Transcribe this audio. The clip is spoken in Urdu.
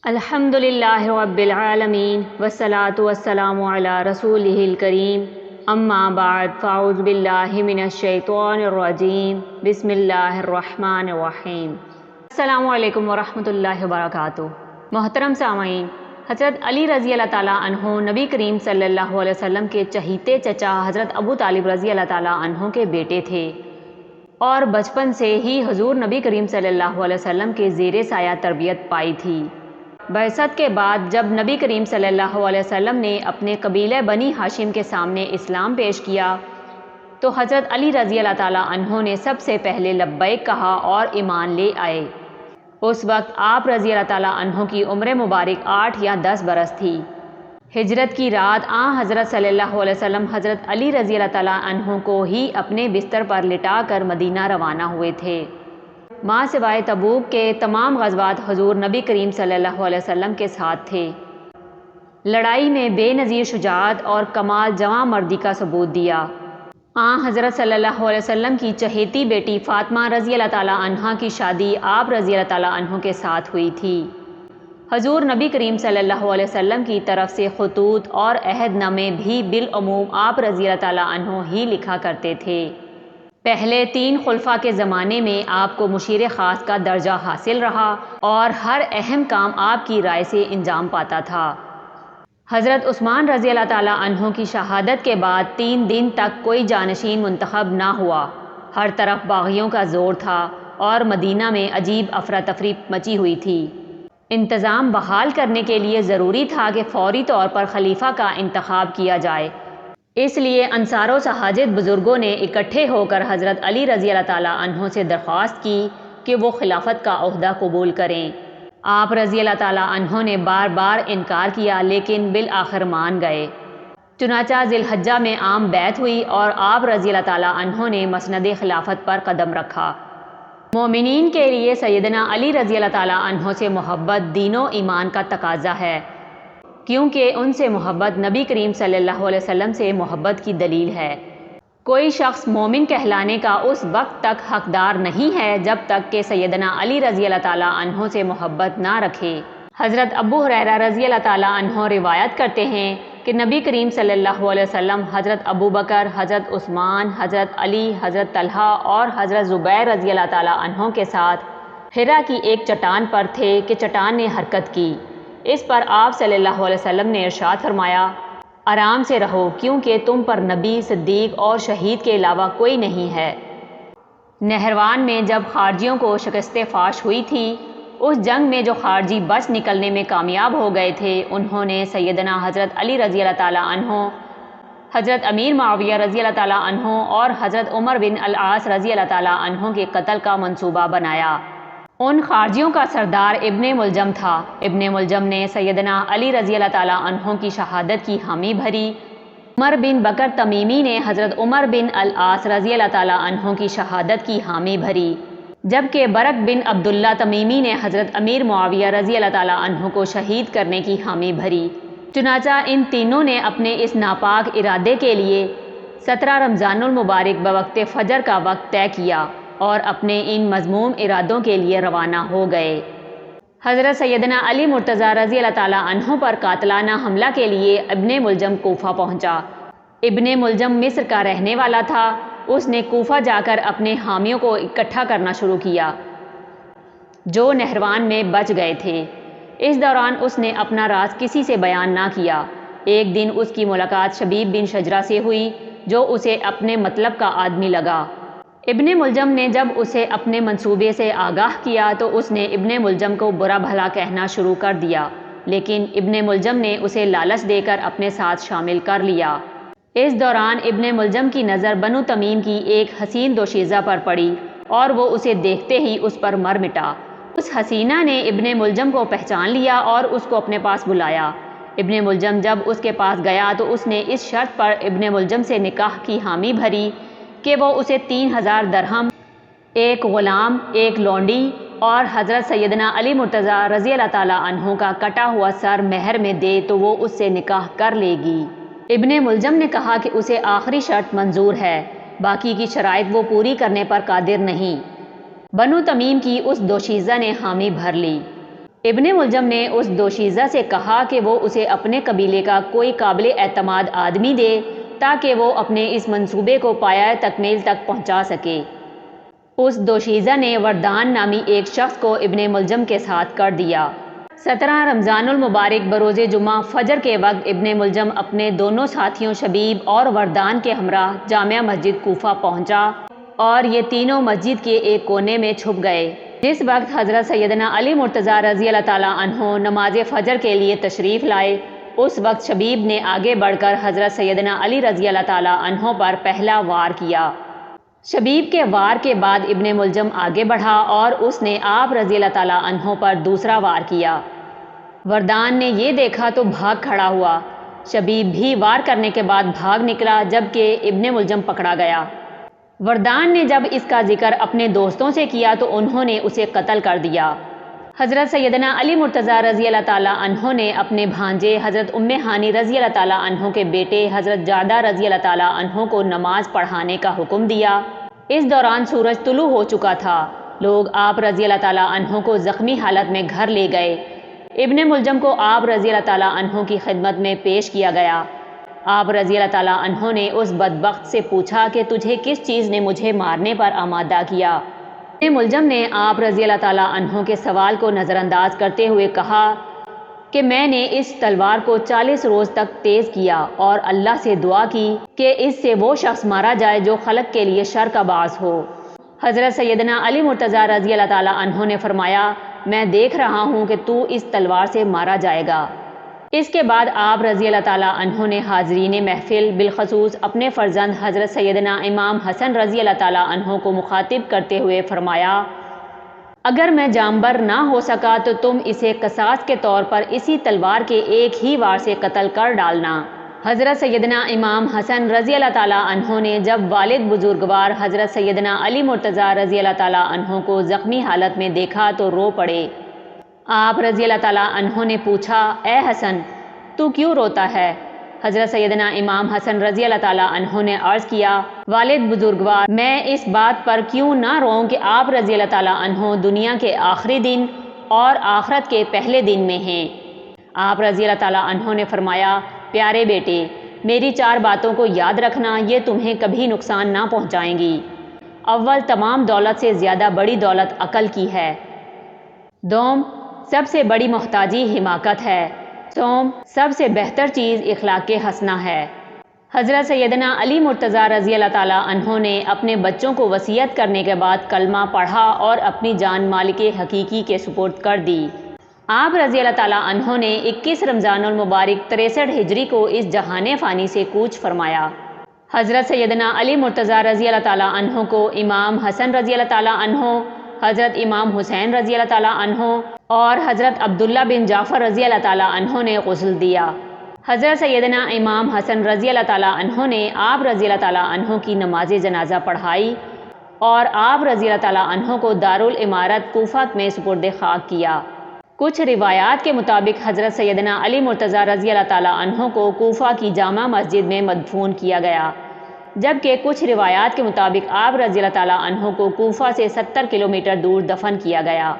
الحمدللہ رب العالمین والصلاة والسلام علی رسولہ الکریم اما بعد فاعوذ باللہ من الشیطان الرجیم بسم اللہ الرحمن الرحیم۔ السلام علیکم ورحمۃ اللہ وبرکاتہ۔ محترم سامعین، حضرت علی رضی اللہ تعالیٰ عنہ نبی کریم صلی اللہ علیہ وسلم کے چہیتے چچا حضرت ابو طالب رضی اللہ تعالیٰ عنہ کے بیٹے تھے اور بچپن سے ہی حضور نبی کریم صلی اللہ علیہ وسلم کے زیر سایہ تربیت پائی تھی۔ بعثت کے بعد جب نبی کریم صلی اللہ علیہ وسلم نے اپنے قبیلہ بنی ہاشم کے سامنے اسلام پیش کیا تو حضرت علی رضی اللہ تعالیٰ عنہ نے سب سے پہلے لبیک کہا اور ایمان لے آئے۔ اس وقت آپ رضی اللہ تعالیٰ عنہ کی عمر مبارک 8 یا 10 برس تھی۔ ہجرت کی رات حضرت صلی اللہ علیہ وسلم حضرت علی رضی اللہ تعالیٰ عنہ کو ہی اپنے بستر پر لٹا کر مدینہ روانہ ہوئے تھے۔ ماں سوائے تبوک کے تمام غزوات حضور نبی کریم صلی اللہ علیہ وسلم کے ساتھ تھے۔ لڑائی میں بے نظیر شجاعت اور کمال جواں مردی کا ثبوت دیا۔ حضرت صلی اللہ علیہ وسلم کی چہیتی بیٹی فاطمہ رضی اللہ تعالیٰ عنہ کی شادی آپ رضی اللہ تعالیٰ عنہ کے ساتھ ہوئی تھی۔ حضور نبی کریم صلی اللہ علیہ وسلم کی طرف سے خطوط اور عہد نامے بھی بالعموم آپ رضی اللہ تعالیٰ عنہ ہی لکھا کرتے تھے۔ پہلے 3 خلفاء کے زمانے میں آپ کو مشیر خاص کا درجہ حاصل رہا اور ہر اہم کام آپ کی رائے سے انجام پاتا تھا۔ حضرت عثمان رضی اللہ تعالیٰ عنہ کی شہادت کے بعد 3 دن تک کوئی جانشین منتخب نہ ہوا۔ ہر طرف باغیوں کا زور تھا اور مدینہ میں عجیب افراتفری مچی ہوئی تھی۔ انتظام بحال کرنے کے لیے ضروری تھا کہ فوری طور پر خلیفہ کا انتخاب کیا جائے۔ اس لیے انصار و سہاجد بزرگوں نے اکٹھے ہو کر حضرت علی رضی اللہ تعالیٰ عنہ سے درخواست کی کہ وہ خلافت کا عہدہ قبول کریں۔ آپ رضی اللہ تعالیٰ عنہ نے بار بار انکار کیا لیکن بالآخر مان گئے۔ چنانچہ ذی الحجہ میں عام بیعت ہوئی اور آپ رضی اللہ تعالیٰ عنہ نے مسند خلافت پر قدم رکھا۔ مومنین کے لیے سیدنا علی رضی اللہ تعالیٰ عنہ سے محبت دین و ایمان کا تقاضا ہے، کیونکہ ان سے محبت نبی کریم صلی اللہ علیہ وسلم سے محبت کی دلیل ہے۔ کوئی شخص مومن کہلانے کا اس وقت تک حقدار نہیں ہے جب تک کہ سیدنا علی رضی اللہ تعالیٰ عنہ سے محبت نہ رکھے۔ حضرت ابو ہریرہ رضی اللہ تعالیٰ عنہ روایت کرتے ہیں کہ نبی کریم صلی اللہ علیہ وسلم حضرت ابو بکر، حضرت عثمان، حضرت علی، حضرت طلحہ اور حضرت زبیر رضی اللہ تعالیٰ عنہ کے ساتھ حرا کی ایک چٹان پر تھے کہ چٹان نے حرکت کی۔ اس پر آپ صلی اللہ علیہ وسلم نے ارشاد فرمایا، آرام سے رہو کیونکہ تم پر نبی، صدیق اور شہید کے علاوہ کوئی نہیں ہے۔ نہروان میں جب خارجیوں کو شکست فاش ہوئی تھی، اس جنگ میں جو خارجی بچ نکلنے میں کامیاب ہو گئے تھے انہوں نے سیدنا حضرت علی رضی اللہ تعالیٰ عنہ، حضرت امیر معاویہ رضی اللہ تعالیٰ عنہ اور حضرت عمر بن العاص رضی اللہ تعالیٰ عنہ کے قتل کا منصوبہ بنایا۔ ان خارجیوں کا سردار ابن ملجم تھا۔ ابن ملجم نے سیدنا علی رضی اللہ تعالیٰ عنہ کی شہادت کی حامی بھری۔ عمر بن بکر تمیمی نے حضرت عمر بن العاص رضی اللہ تعالیٰ عنہ کی شہادت کی حامی بھری، جبکہ برق بن عبداللہ تمیمی نے حضرت امیر معاویہ رضی اللہ تعالیٰ عنہ کو شہید کرنے کی حامی بھری۔ چنانچہ ان تینوں نے اپنے اس ناپاک ارادے کے لیے 17 رمضان المبارک بوقت فجر کا وقت طے کیا اور اپنے ان مذموم ارادوں کے لیے روانہ ہو گئے۔ حضرت سیدنا علی مرتضیٰ رضی اللہ تعالیٰ عنہ پر قاتلانہ حملہ کے لیے ابن ملجم کوفہ پہنچا۔ ابن ملجم مصر کا رہنے والا تھا۔ اس نے کوفہ جا کر اپنے حامیوں کو اکٹھا کرنا شروع کیا جو نہروان میں بچ گئے تھے۔ اس دوران اس نے اپنا راز کسی سے بیان نہ کیا۔ ایک دن اس کی ملاقات شبیب بن شجرہ سے ہوئی جو اسے اپنے مطلب کا آدمی لگا۔ ابن ملجم نے جب اسے اپنے منصوبے سے آگاہ کیا تو اس نے ابن ملجم کو برا بھلا کہنا شروع کر دیا، لیکن ابن ملجم نے اسے لالچ دے کر اپنے ساتھ شامل کر لیا۔ اس دوران ابن ملجم کی نظر بنو تمیم کی ایک حسین دوشیزہ پر پڑی اور وہ اسے دیکھتے ہی اس پر مر مٹا۔ اس حسینہ نے ابن ملجم کو پہچان لیا اور اس کو اپنے پاس بلایا۔ ابن ملجم جب اس کے پاس گیا تو اس نے اس شرط پر ابن ملجم سے نکاح کی حامی بھری کہ وہ اسے 3000 درہم، ایک غلام، ایک لونڈی اور حضرت سیدنا علی مرتضیٰ رضی اللہ تعالیٰ عنہ کا کٹا ہوا سر مہر میں دے تو وہ اس سے نکاح کر لے گی۔ ابن ملجم نے کہا کہ اسے آخری شرط منظور ہے، باقی کی شرائط وہ پوری کرنے پر قادر نہیں۔ بنو تمیم کی اس دوشیزہ نے حامی بھر لی۔ ابن ملجم نے اس دوشیزہ سے کہا کہ وہ اسے اپنے قبیلے کا کوئی قابل اعتماد آدمی دے تاکہ وہ اپنے اس منصوبے کو پایہ تکمیل تک پہنچا سکے۔ اس دوشیزہ نے وردان نامی ایک شخص کو ابن ملجم کے ساتھ کر دیا۔ 17 رمضان المبارک بروز جمعہ فجر کے وقت ابن ملجم اپنے دونوں ساتھیوں شبیب اور وردان کے ہمراہ جامع مسجد کوفہ پہنچا اور یہ تینوں مسجد کے ایک کونے میں چھپ گئے۔ جس وقت حضرت سیدنا علی مرتضیٰ رضی اللہ تعالیٰ عنہ نماز فجر کے لیے تشریف لائے، اس وقت شبیب نے آگے بڑھ کر حضرت سیدنا علی رضی اللہ تعالیٰ عنہ پر پہلا وار کیا۔ شبیب کے وار کے بعد ابن ملجم آگے بڑھا اور اس نے آپ رضی اللہ تعالیٰ عنہ پر دوسرا وار کیا۔ وردان نے یہ دیکھا تو بھاگ کھڑا ہوا۔ شبیب بھی وار کرنے کے بعد بھاگ نکلا جبکہ ابن ملجم پکڑا گیا۔ وردان نے جب اس کا ذکر اپنے دوستوں سے کیا تو انہوں نے اسے قتل کر دیا۔ حضرت سیدنا علی مرتضیٰ رضی اللہ تعالیٰ عنہ نے اپنے بھانجے حضرت ام ہانی رضی اللہ تعالیٰ عنہ کے بیٹے حضرت جعدہ رضی اللہ تعالیٰ عنہ کو نماز پڑھانے کا حکم دیا۔ اس دوران سورج طلوع ہو چکا تھا۔ لوگ آپ رضی اللہ تعالیٰ عنہ کو زخمی حالت میں گھر لے گئے۔ ابن ملجم کو آپ رضی اللہ تعالیٰ عنہ کی خدمت میں پیش کیا گیا۔ آپ رضی اللہ تعالیٰ عنہ نے اس بدبخت سے پوچھا کہ تجھے کس چیز نے مجھے مارنے پر آمادہ کیا؟ ابن ملجم نے آپ رضی اللہ تعالیٰ عنہ کے سوال کو نظر انداز کرتے ہوئے کہا کہ میں نے اس تلوار کو 40 روز تک تیز کیا اور اللہ سے دعا کی کہ اس سے وہ شخص مارا جائے جو خلق کے لیے شر کا باعث ہو۔ حضرت سیدنا علی مرتضیٰ رضی اللہ تعالیٰ عنہ نے فرمایا میں دیکھ رہا ہوں کہ تو اس تلوار سے مارا جائے گا۔ اس کے بعد آپ رضی اللہ تعالیٰ عنہ نے حاضرین محفل بالخصوص اپنے فرزند حضرت سیدنا امام حسن رضی اللہ تعالیٰ عنہ کو مخاطب کرتے ہوئے فرمایا اگر میں جانبر نہ ہو سکا تو تم اسے قصاص کے طور پر اسی تلوار کے ایک ہی وار سے قتل کر ڈالنا۔ حضرت سیدنا امام حسن رضی اللہ تعالیٰ عنہ نے جب والد بزرگوار حضرت سیدنا علی مرتضیٰ رضی اللہ تعالیٰ عنہ کو زخمی حالت میں دیکھا تو رو پڑے۔ آپ رضی اللہ تعالیٰ عنہ نے پوچھا اے حسن تو کیوں روتا ہے؟ حضرت سیدنا امام حسن رضی اللہ تعالیٰ عنہ نے عرض کیا والد بزرگوار میں اس بات پر کیوں نہ روؤں کہ آپ رضی اللہ تعالیٰ عنہ دنیا کے آخری دن اور آخرت کے پہلے دن میں ہیں۔ آپ رضی اللہ تعالیٰ عنہ نے فرمایا پیارے بیٹے میری 4 باتوں کو یاد رکھنا، یہ تمہیں کبھی نقصان نہ پہنچائیں گی۔ اول تمام دولت سے زیادہ بڑی دولت عقل کی ہے۔ دوم سب سے بڑی محتاجی حماقت ہے۔ سوم سب سے بہتر چیز اخلاق حسنہ ہے۔ حضرت سیدنا علی مرتضیٰ رضی اللہ تعالیٰ عنہ نے اپنے بچوں کو وصیت کرنے کے بعد کلمہ پڑھا اور اپنی جان مالک حقیقی کے سپرد کر دی۔ آپ رضی اللہ تعالیٰ عنہ نے 21 رمضان المبارک 63 ہجری کو اس جہان فانی سے کوچ فرمایا۔ حضرت سیدنا علی مرتضیٰ رضی اللہ تعالیٰ عنہ کو امام حسن رضی اللہ تعالیٰ عنہ، حضرت امام حسین رضی اللہ تعالیٰ عنہ اور حضرت عبداللہ بن جعفر رضی اللہ تعالیٰ عنہ نے غسل دیا۔ حضرت سیدنا امام حسن رضی اللہ تعالیٰ عنہ نے آپ رضی اللہ تعالیٰ عنہ کی نماز جنازہ پڑھائی اور آپ رضی اللہ تعالیٰ عنہ کو دارالامارت کوفہ میں سپرد خاک کیا۔ کچھ روایات کے مطابق حضرت سیدنا علی مرتضیٰ رضی اللہ تعالیٰ عنہ کو کوفہ کی جامع مسجد میں مدفون کیا گیا، جبکہ کچھ روایات کے مطابق آپ رضی اللہ تعالیٰ عنہ کو کوفہ سے 70 کلومیٹر دور دفن کیا گیا۔